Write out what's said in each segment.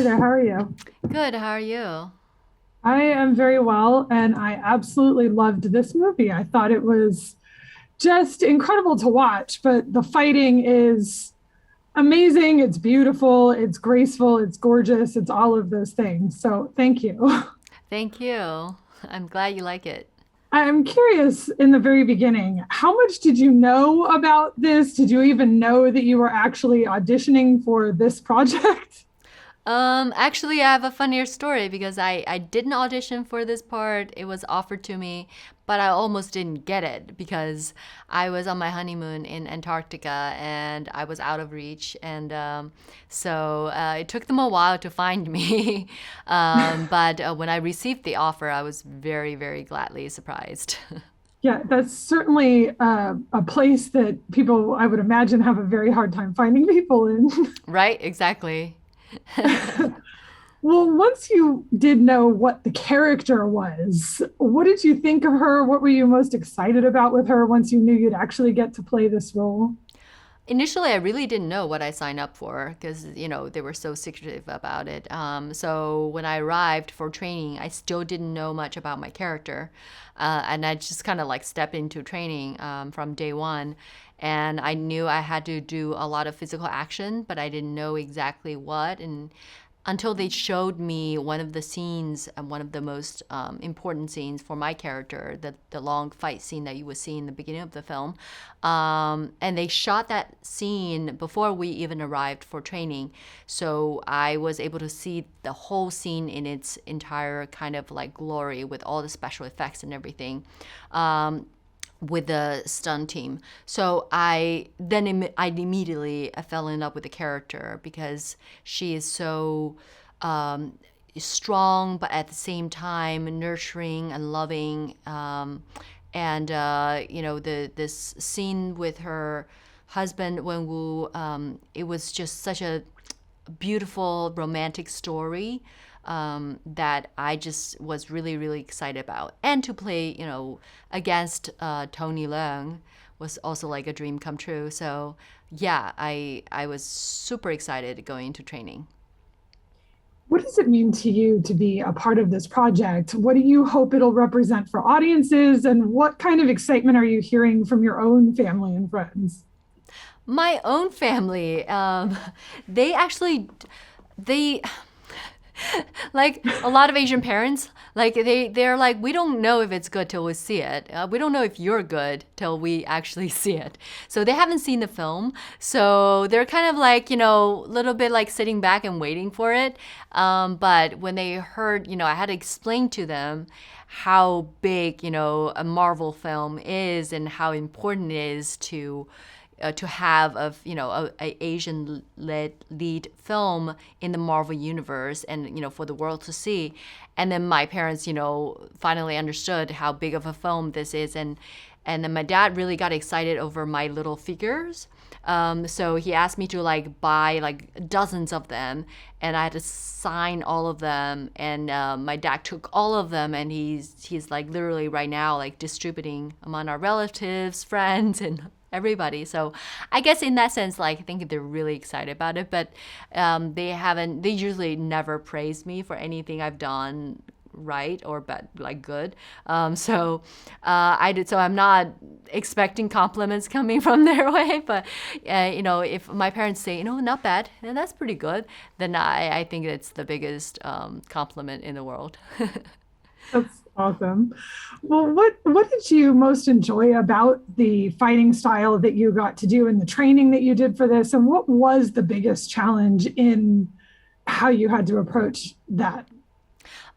Hi there, how are you? Good, how are you? I am very well, and I absolutely loved this movie. I thought it was just incredible to watch, but the fighting is amazing. It's beautiful, it's graceful, it's gorgeous, it's all of those things. So, thank you. Thank you. I'm glad you like it. I'm curious in the very beginning, how much did you know about this? Did you even know that you were actually auditioning for this project? Actually, I have a funnier story because I didn't audition for this part. It was offered to me, but I almost didn't get it because I was on my honeymoon in Antarctica and I was out of reach. And so it took them a while to find me. But when I received the offer, I was very, very gladly surprised. Yeah, that's certainly a place that people, I would imagine, have a very hard time finding people in. Right? Exactly. Well, once you did know what the character was, what did you think of her? What were you most excited about with her once you knew you'd actually get to play this role? Initially, I really didn't know what I signed up for because, they were so secretive about it. So when I arrived for training, I still didn't know much about my character. And I just kind of like stepped into training from day one. And I knew I had to do a lot of physical action, but I didn't know exactly what. And until they showed me one of the scenes, one of the most important scenes for my character, the long fight scene that you would see in the beginning of the film. And they shot that scene before we even arrived for training. So I was able to see the whole scene in its entire kind of like glory with all the special effects and everything. With the stunt team. So I immediately fell in love with the character because she is so strong, but at the same time nurturing and loving. And the this scene with her husband Wenwu, it was just such a beautiful romantic story that I just was really, really excited about. And to play, against Tony Leung was also like a dream come true. So yeah, I was super excited going into training. What does it mean to you to be a part of this project? What do you hope it'll represent for audiences? And what kind of excitement are you hearing from your own family and friends? My own family, they actually, they like a lot of Asian parents, like they're like, we don't know if it's good till we see it. We don't know if you're good till we actually see it. So they haven't seen the film, so they're kind of like a little bit like sitting back and waiting for it. But when they heard, I had to explain to them how big a Marvel film is and how important it is to have of a Asian led lead film in the Marvel universe and for the world to see. And then my parents finally understood how big of a film this is, and then my dad really got excited over my little figures. So he asked me to like buy like dozens of them, and I had to sign all of them. And my dad took all of them, and he's like literally right now like distributing among our relatives, friends, and everybody. So I guess in that sense, like I think they're really excited about it, but they haven't. They usually never praise me for anything I've done right or bad, like good. I did. So I'm not expecting compliments coming from their way, but if my parents say not bad, and that's pretty good, then I think it's the biggest compliment in the world. That's awesome. Well, what did you most enjoy about the fighting style that you got to do and the training that you did for this? And what was the biggest challenge in how you had to approach that?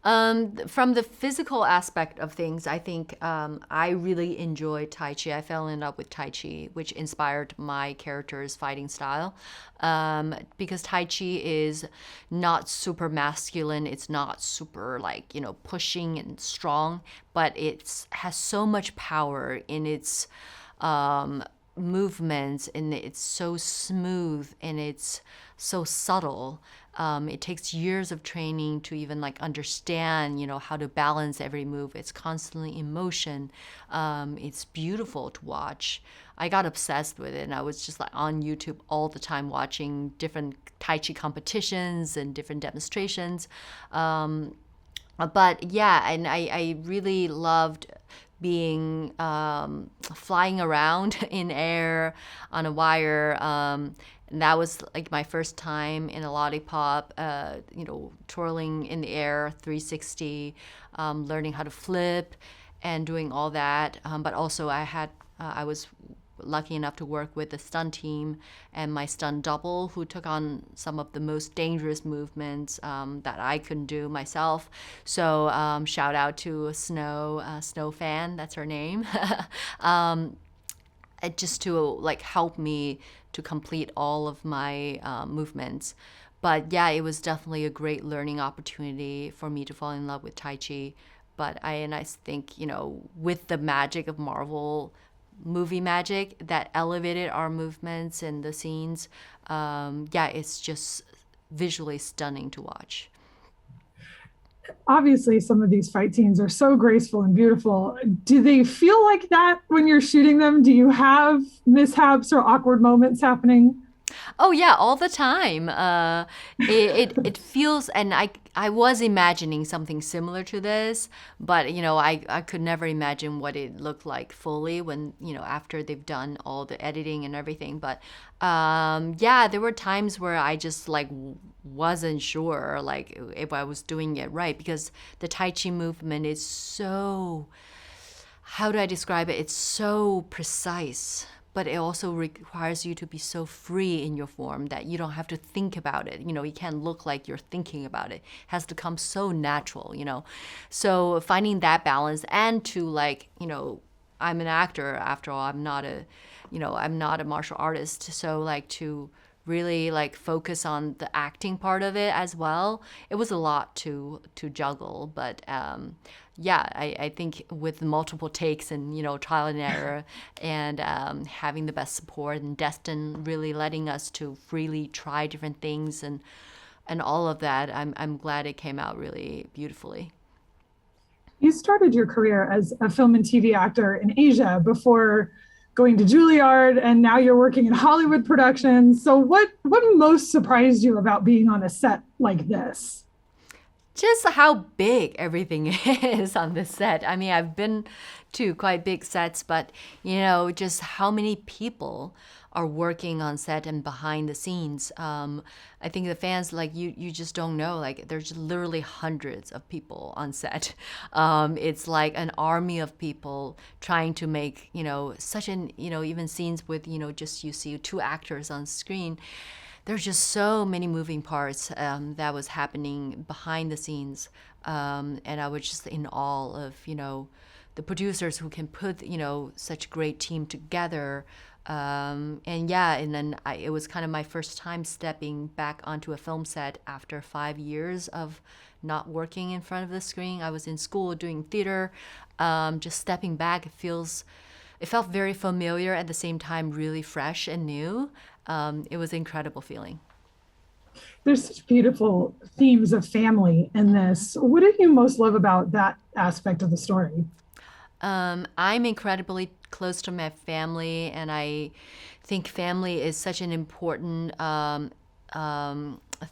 From the physical aspect of things, I think I really enjoy Tai Chi. I fell in love with Tai Chi, which inspired my character's fighting style. Because Tai Chi is not super masculine, it's not super like, pushing and strong, but it has so much power in its movements, and it's so smooth and it's so subtle. It takes years of training to even like understand, how to balance every move. It's constantly in motion. It's beautiful to watch. I got obsessed with it, and I was just like on YouTube all the time watching different Tai Chi competitions and different demonstrations. But yeah, and I really loved being flying around in air on a wire. And that was like my first time in a lollipop, twirling in the air, 360, learning how to flip and doing all that. But also I was lucky enough to work with the stunt team and my stunt double, who took on some of the most dangerous movements that I couldn't do myself. So shout out to Snow fan, that's her name. Just to like help me to complete all of my movements. But yeah, it was definitely a great learning opportunity for me to fall in love with Tai Chi. But I think, with the magic of Marvel movie magic that elevated our movements and the scenes, yeah, it's just visually stunning to watch. Obviously, some of these fight scenes are so graceful and beautiful. Do they feel like that when you're shooting them? Do you have mishaps or awkward moments happening? Oh yeah, all the time. It feels, and I was imagining something similar to this, but I could never imagine what it looked like fully when after they've done all the editing and everything. But yeah, there were times where I just like wasn't sure like if I was doing it right, because the Tai Chi movement is so, how do I describe it? It's so precise, but it also requires you to be so free in your form that you don't have to think about it. You can't look like you're thinking about it. It has to come so natural. So finding that balance, and to like, I'm an actor after all. I'm not a martial artist. So like to really like focus on the acting part of it as well. It was a lot to juggle, but yeah, I think with multiple takes and trial and error, and having the best support, and Destin really letting us to freely try different things, and all of that, I'm glad it came out really beautifully. You started your career as a film and TV actor in Asia before going to Juilliard, and now you're working in Hollywood productions. So what most surprised you about being on a set like this? Just how big everything is on this set. I mean, I've been to quite big sets, but just how many people are working on set and behind the scenes. I think the fans, like, you just don't know. Like, there's literally hundreds of people on set. It's like an army of people trying to make such an even scenes with just you see two actors on screen. There's just so many moving parts that was happening behind the scenes, and I was just in awe of the producers who can put such great team together. And yeah, and then it was kind of my first time stepping back onto a film set after 5 years of not working in front of the screen. I was in school doing theater. Just stepping back, it felt very familiar, at the same time really fresh and new. It was an incredible feeling. There's such beautiful themes of family in this. What did you most love about that aspect of the story? I'm incredibly close to my family, and I think family is such an important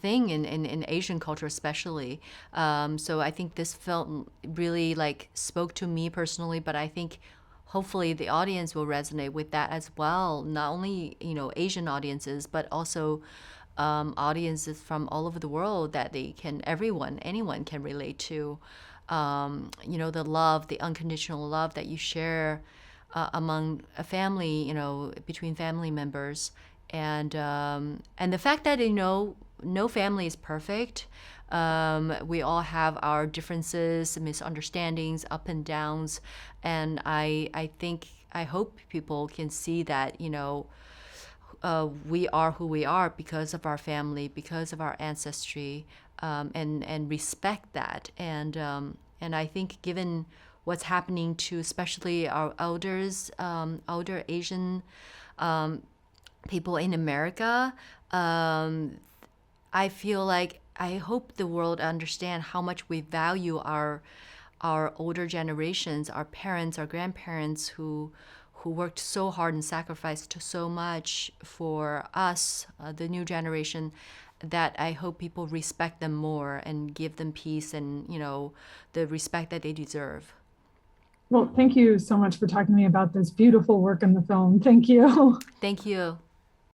thing in Asian culture, especially. So I think this film really like spoke to me personally, but I think hopefully the audience will resonate with that as well. Not only Asian audiences, but also audiences from all over the world, that anyone can relate to. The love, the unconditional love that you share among a family, between family members, and the fact that no family is perfect. We all have our differences, misunderstandings, up and downs, and I hope people can see that we are who we are because of our family, because of our ancestry, and respect that. And I think given what's happening to especially our elders, older Asian people in America, I feel like I hope the world understand how much we value our older generations, our parents, our grandparents who worked so hard and sacrificed so much for us, the new generation, that I hope people respect them more and give them peace and, the respect that they deserve. Well, thank you so much for talking to me about this beautiful work in the film. Thank you. Thank you.